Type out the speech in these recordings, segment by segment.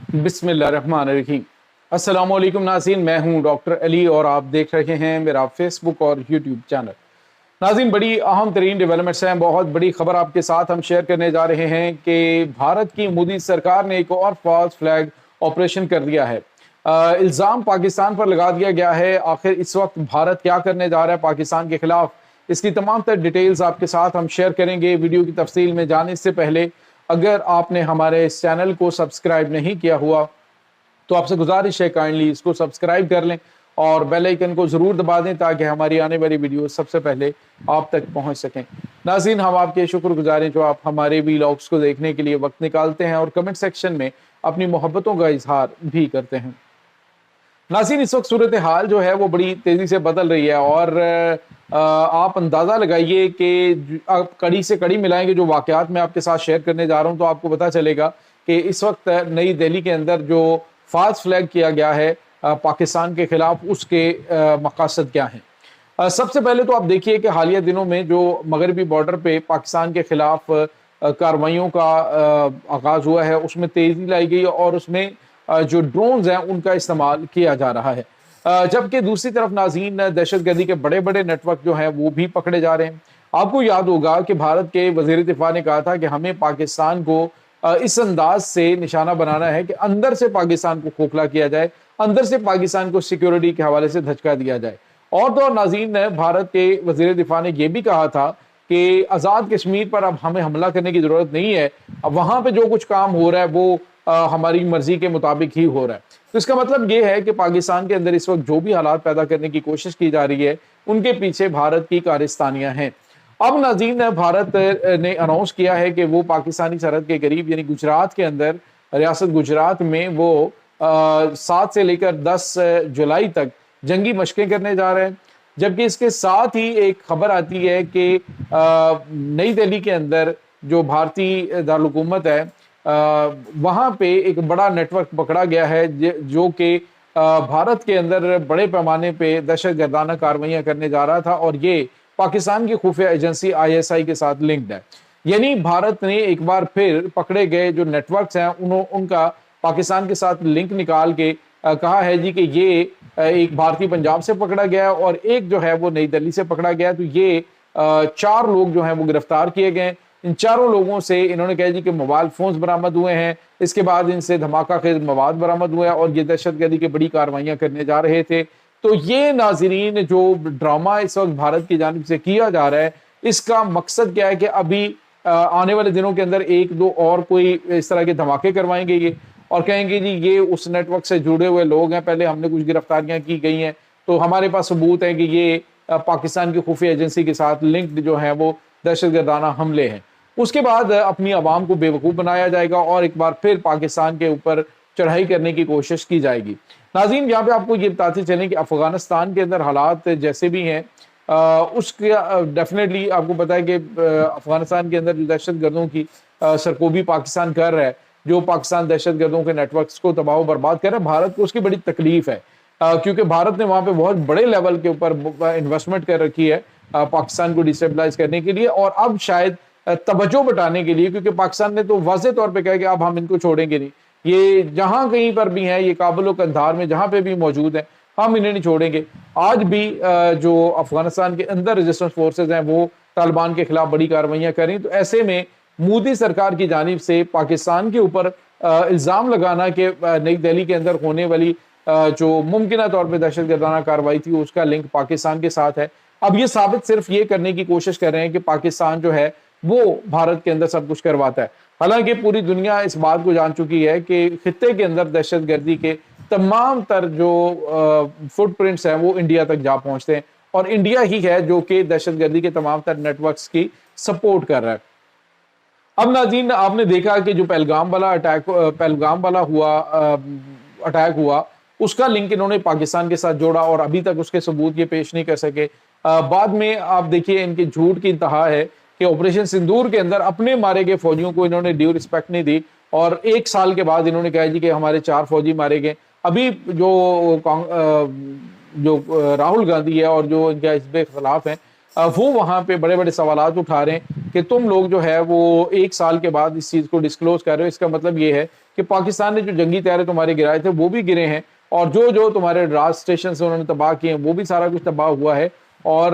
बिस्मिल्लाहिर्रहमानिर्रहीम। अस्सलाम वालेकुम नाज़रीन, मैं हूं डॉक्टर अली और आप देख रहे हैं मेरा फेसबुक और यूट्यूब चैनल। नाज़रीन, बड़ी अहम तरीन डेवलपमेंट्स हैं, बहुत बड़ी खबर आपके साथ हम शेयर करने जा रहे हैं कि भारत की मोदी सरकार ने एक और फॉल्स फ्लैग ऑपरेशन कर दिया है। इल्ज़ाम पाकिस्तान पर लगा दिया गया है। आखिर इस वक्त भारत क्या करने जा रहा है पाकिस्तान के खिलाफ, इसकी तमाम तर डिटेल्स आपके साथ हम शेयर करेंगे। वीडियो की तफसील में जाने से पहले अगर आपने हमारे इस चैनल को सब्सक्राइब नहीं किया हुआ तो आपसे गुजारिश है काइंडली इसको सब्सक्राइब कर लें और बेल आइकन को जरूर दबा दें ताकि हमारी आने वाली वीडियो सबसे पहले आप तक पहुंच सकें। नाज़रीन, हम आपके शुक्रगुजार हैं जो आप हमारे व्लॉग्स को देखने के लिए वक्त निकालते हैं और कमेंट सेक्शन में अपनी मोहब्बतों का इजहार भी करते हैं। नाज़रीन, इस वक्त सूरत हाल जो है वो बड़ी तेज़ी से बदल रही है और आप अंदाज़ा लगाइए कि आप कड़ी से कड़ी मिलाएंगे जो वाक़यात मैं आपके साथ शेयर करने जा रहा हूँ तो आपको पता चलेगा कि इस वक्त नई दिल्ली के अंदर जो फॉल्स फ्लैग किया गया है पाकिस्तान के खिलाफ, उसके मकासद क्या हैं। सबसे पहले तो आप देखिए कि हालिया दिनों में जो मगरबी बॉर्डर पे पाकिस्तान के खिलाफ कार्रवाइयों का आगाज़ हुआ है उसमें तेज़ी लाई गई और उसमें जो ड्रोन्स हैं उनका इस्तेमाल किया जा रहा है। जबकि दूसरी तरफ नाज़रीन, दहशतगर्दी के बड़े बड़े नेटवर्क जो हैं वो भी पकड़े जा रहे हैं। आपको याद होगा कि भारत के वज़ीर दिफा ने कहा था कि हमें पाकिस्तान को इस अंदाज से निशाना बनाना है कि अंदर से पाकिस्तान को खोखला किया जाए, अंदर से पाकिस्तान को सिक्योरिटी के हवाले से धचका दिया जाए। और तो और नाज़रीन, भारत के वज़ीर दिफा ने यह भी कहा था कि आज़ाद कश्मीर पर अब हमें हमला करने की ज़रूरत नहीं है, अब वहाँ पे जो कुछ काम हो रहा है वो हमारी मर्जी के मुताबिक ही हो रहा है। तो इसका मतलब ये है कि पाकिस्तान के अंदर इस वक्त जो भी हालात पैदा करने की कोशिश की जा रही है उनके पीछे भारत की कारस्तानियां हैं। अब नाज़रीन, भारत ने अनाउंस किया है कि वो पाकिस्तानी सरहद के करीब यानी गुजरात के अंदर, रियासत गुजरात में वो 7 से लेकर 10 जुलाई तक जंगी मशकें करने जा रहे हैं। जबकि इसके साथ ही एक खबर आती है कि नई दिल्ली के अंदर जो भारतीय दारुल-हुकूमत है वहाँ पे एक बड़ा नेटवर्क पकड़ा गया है जो कि भारत के अंदर बड़े पैमाने पे दहशतगर्दाना कार्रवाइयाँ करने जा रहा था और ये पाकिस्तान की खुफिया एजेंसी ISI के साथ लिंक्ड है। यानी भारत ने एक बार फिर पकड़े गए जो नेटवर्क्स हैं उनका पाकिस्तान के साथ लिंक निकाल के कहा है जी कि ये एक भारतीय पंजाब से पकड़ा गया और एक जो है वो नई दिल्ली से पकड़ा गया। तो ये 4 लोग जो हैं वो गिरफ्तार किए गए। इन चारों लोगों से इन्होंने कहा जी कि मोबाइल फोन्स बरामद हुए हैं, इसके बाद इनसे धमाका खेज मवाद बरामद हुआ और ये दहशतगर्दी की बड़ी कार्रवाइयां करने जा रहे थे। तो ये नाजरीन जो ड्रामा इस वक्त भारत की जानिब से किया जा रहा है, इसका मकसद क्या है कि अभी आने वाले दिनों के अंदर 1-2 और कोई इस तरह के धमाके करवाएंगे ये और कहेंगे जी ये उस नेटवर्क से जुड़े हुए लोग हैं, पहले हमने कुछ गिरफ्तारियां की गई हैं तो हमारे पास सबूत है कि ये पाकिस्तान की खुफिया एजेंसी के साथ लिंक्ड जो है वो दहशतगर्दाना हमले हैं। उसके बाद अपनी आवाम को बेवकूफ़ बनाया जाएगा और एक बार फिर पाकिस्तान के ऊपर चढ़ाई करने की कोशिश की जाएगी। नाज़रीन, यहाँ पे आपको ये बताते चलें कि अफगानिस्तान के अंदर हालात जैसे भी हैं उसके डेफिनेटली आपको पता है कि अफगानिस्तान के अंदर जो दहशतगर्दों की सरकोबी पाकिस्तान कर रहा है, जो पाकिस्तान दहशतगर्दों के नेटवर्क्स को तबाह बर्बाद कर रहा है, भारत को उसकी बड़ी तकलीफ है क्योंकि भारत ने वहाँ पे बहुत बड़े लेवल के ऊपर इन्वेस्टमेंट कर रखी है पाकिस्तान को डिस्टेबलाइज करने के लिए और अब शायद तवज्जो बटाने के लिए, क्योंकि पाकिस्तान ने तो वाज़े तौर पे कहा कि अब हम इनको छोड़ेंगे नहीं, ये जहां कहीं पर भी हैं, ये काबुल और कंधार में जहां पे भी मौजूद हैं, हम इन्हें नहीं छोड़ेंगे। आज भी जो अफगानिस्तान के अंदर रेजिस्टेंस फोर्सेज हैं वो तालिबान के खिलाफ बड़ी कार्रवाइयां करें। तो ऐसे में मोदी सरकार की जानिब से पाकिस्तान के ऊपर इल्ज़ाम लगाना कि नई दिल्ली के अंदर होने वाली जो मुमकिन तौर पर दहशतगर्दाना कार्रवाई थी उसका लिंक पाकिस्तान के साथ है। अब ये साबित सिर्फ ये करने की कोशिश कर रहे हैं कि पाकिस्तान जो है वो भारत के अंदर सब कुछ करवाता है। हालांकि पूरी दुनिया इस बात को जान चुकी है कि खित्ते के अंदर दहशतगर्दी के तमाम तर जो फुटप्रिंट्स हैं वो इंडिया तक जा पहुंचते हैं और इंडिया ही है जो कि दहशतगर्दी के तमाम तर नेटवर्क्स की सपोर्ट कर रहा है। अब नाज़रीन, आपने देखा कि जो पहलगाम वाला अटैक हुआ उसका लिंक इन्होंने पाकिस्तान के साथ जोड़ा और अभी तक उसके सबूत ये पेश नहीं कर सके। बाद में आप देखिए इनके झूठ की इंतहा है कि ऑपरेशन सिंदूर के अंदर अपने मारे गए फौजियों को इन्होंने ड्यू रिस्पेक्ट नहीं दी और 1 साल के बाद इन्होंने कहा जी कि हमारे 4 फौजी मारे गए। अभी जो राहुल गांधी है और जो इनके हिज़्ब खिलाफ हैं वो वहाँ पे बड़े बड़े सवालात उठा रहे हैं कि तुम लोग जो है वो 1 साल के बाद इस चीज़ को डिस्क्लोज कर रहे हो। इसका मतलब ये है کہ پاکستان نے جو جنگی طیارے تمہارے گرائے تھے وہ بھی گرے ہیں، اور جو تمہارے رادار اسٹیشن سے انہوں نے تباہ کیے ہیں وہ بھی سارا کچھ تباہ ہوا ہے، اور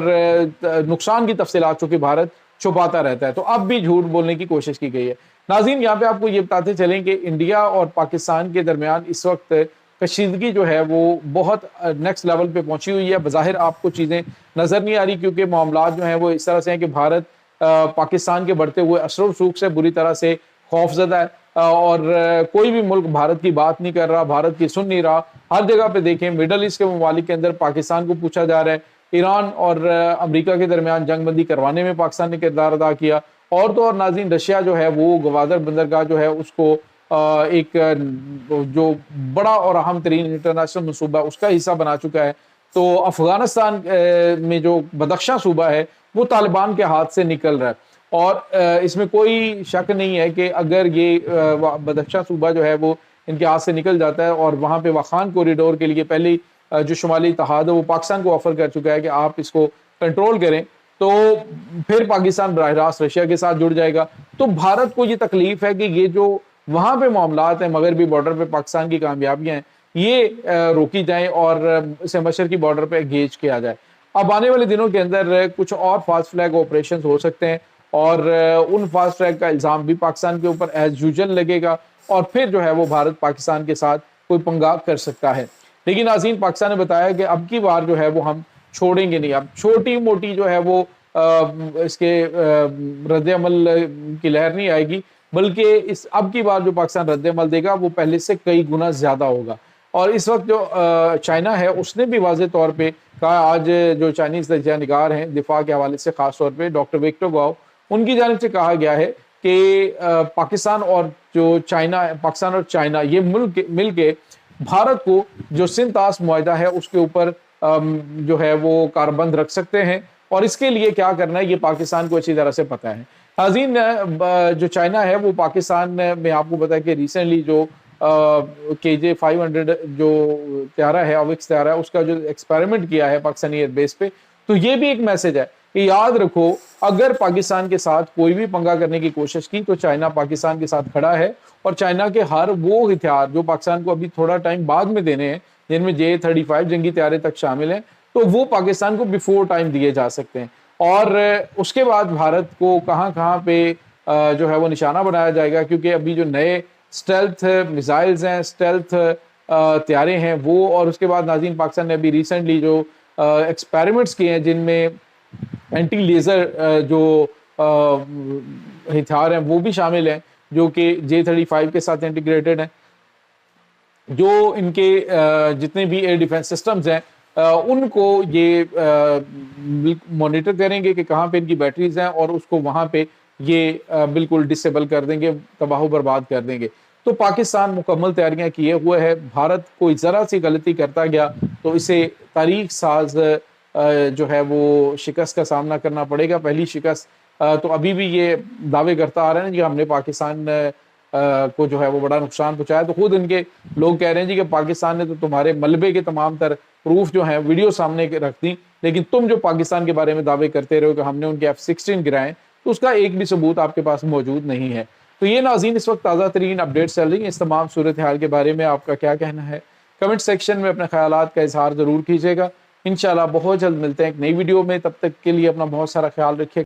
نقصان کی تفصیلات چونکہ بھارت چھپاتا رہتا ہے، تو اب بھی جھوٹ بولنے کی کوشش کی گئی ہے۔ ناظرین، یہاں پہ آپ کو یہ بتاتے چلیں کہ انڈیا اور پاکستان کے درمیان اس وقت کشیدگی جو ہے وہ بہت نیکسٹ لیول پہ پہنچی ہوئی ہے۔ بظاہر آپ کو چیزیں نظر نہیں آ رہی، کیونکہ معاملات جو ہیں وہ اس طرح سے ہیں کہ بھارت پاکستان کے بڑھتے ہوئے اثر و رسوخ سے بری طرح سے خوف زدہ ہے، اور کوئی بھی ملک بھارت کی بات نہیں کر رہا، بھارت کی سن نہیں رہا۔ ہر جگہ پہ دیکھیں، مڈل ایسٹ کے ممالک کے اندر پاکستان کو پوچھا جا رہا ہے۔ ایران اور امریکہ کے درمیان جنگ بندی کروانے میں پاکستان نے کردار ادا کیا، اور تو اور ناظرین رشیا جو ہے وہ گوادر بندرگاہ جو ہے اس کو ایک جو بڑا اور اہم ترین انٹرنیشنل منصوبہ اس کا حصہ بنا چکا ہے۔ تو افغانستان میں جو بدخشاں صوبہ ہے وہ طالبان کے ہاتھ سے نکل رہا ہے، اور اس میں کوئی شک نہیں ہے کہ اگر یہ بدخشاں صوبہ جو ہے وہ ان کے ہاتھ سے نکل جاتا ہے، اور وہاں پہ واخان کوریڈور کے لیے پہلی جو شمالی اتحاد ہے وہ پاکستان کو آفر کر چکا ہے کہ آپ اس کو کنٹرول کریں، تو پھر پاکستان براہ راست رشیا کے ساتھ جڑ جائے گا۔ تو بھارت کو یہ تکلیف ہے کہ یہ جو وہاں پہ معاملات ہیں، مغربی بارڈر پہ پاکستان کی کامیابیاں ہیں، یہ روکی جائیں اور اسے مشرقی بارڈر پہ انگیج کیا جائے۔ اب آنے والے دنوں کے اندر کچھ اور فاسٹ فلیگ آپریشنز ہو سکتے ہیں، اور ان فاسٹ ٹریک کا الزام بھی پاکستان کے اوپر ایز یوزل لگے گا، اور پھر جو ہے وہ بھارت پاکستان کے ساتھ کوئی پنگا کر سکتا ہے۔ لیکن ناظرین، پاکستان نے بتایا کہ اب کی بار جو ہے وہ ہم چھوڑیں گے نہیں، اب چھوٹی موٹی جو ہے وہ اس کے رد عمل کی لہر نہیں آئے گی، بلکہ اس اب کی بار جو پاکستان رد عمل دے گا وہ پہلے سے کئی گنا زیادہ ہوگا۔ اور اس وقت جو چائنا ہے اس نے بھی واضح طور پہ کہا، آج جو چائنیز تجزیہ نگار ہیں دفاع کے حوالے سے، خاص طور پہ ڈاکٹر وکٹر گاؤ، ان کی جانب سے کہا گیا ہے کہ پاکستان اور چائنا یہ مل کے بھارت کو جو سنتاس معاہدہ ہے اس کے اوپر جو ہے وہ کاربند رکھ سکتے ہیں، اور اس کے لیے کیا کرنا ہے یہ پاکستان کو اچھی طرح سے پتہ ہے۔ ناظرین، جو چائنا ہے وہ پاکستان میں آپ کو پتا ہے کہ ریسنٹلی جو KJ-500 جو طیارہ ہے، اوکس طیارہ ہے، اس کا جو ایکسپیریمنٹ کیا ہے پاکستانی ایئر بیس پہ، تو یہ بھی ایک میسج ہے کہ یاد رکھو، اگر پاکستان کے ساتھ کوئی بھی پنگا کرنے کی کوشش کی تو چائنا پاکستان کے ساتھ کھڑا ہے، اور چائنا کے ہر وہ ہتھیار جو پاکستان کو ابھی تھوڑا ٹائم بعد میں دینے ہیں، جن میں J-35 جنگی طیارے تک شامل ہیں، تو وہ پاکستان کو بیفور ٹائم دیے جا سکتے ہیں، اور اس کے بعد بھارت کو کہاں پہ جو ہے وہ نشانہ بنایا جائے گا، کیونکہ ابھی جو نئے اسٹیلتھ میزائلز ہیں، اسٹیلتھ طیارے ہیں وہ، اور اس کے بعد ناظرین پاکستان نے ابھی ریسنٹلی جو ایکسپیریمنٹس کیے ہیں جن میں اینٹی لیزر جو ہتھیار ہیں وہ بھی شامل ہیں، جو کہ J-35 کے ساتھ انٹیگریٹڈ ہیں، جو ان کے جتنے بھی ایئر ڈیفنس سسٹمز ہیں ان کو یہ مانیٹر کریں گے کہ کہاں پہ ان کی بیٹریز ہیں، اور اس کو وہاں پہ یہ بالکل ڈسیبل کر دیں گے، تباہ و برباد کر دیں گے۔ تو پاکستان مکمل تیاریاں کیے ہوئے ہے، بھارت کوئی ذرا سی غلطی کرتا گیا تو اسے تاریخ ساز جو ہے وہ شکست کا سامنا کرنا پڑے گا، پہلی شکست۔ تو ابھی بھی یہ دعوے کرتا آ رہا ہے کہ ہم نے پاکستان کو جو ہے وہ بڑا نقصان پہنچایا، تو خود ان کے لوگ کہہ رہے ہیں جی کہ پاکستان نے تو تمہارے ملبے کے تمام تر پروف جو ہیں ویڈیو سامنے رکھ دی، لیکن تم جو پاکستان کے بارے میں دعوے کرتے رہے ہو کہ ہم نے ان کے F-16 گرائے، تو اس کا ایک بھی ثبوت آپ کے پاس موجود نہیں ہے۔ تو یہ ناظرین اس وقت تازہ ترین اپڈیٹس چل رہی ہیں، اس تمام صورتحال کے بارے میں آپ کا کیا کہنا ہے؟ کمنٹ سیکشن میں اپنے خیالات کا اظہار ضرور کیجیے گا۔ انشاءاللہ بہت جلد ملتے ہیں ایک نئی ویڈیو میں، تب تک کے لیے اپنا بہت سارا خیال رکھیے۔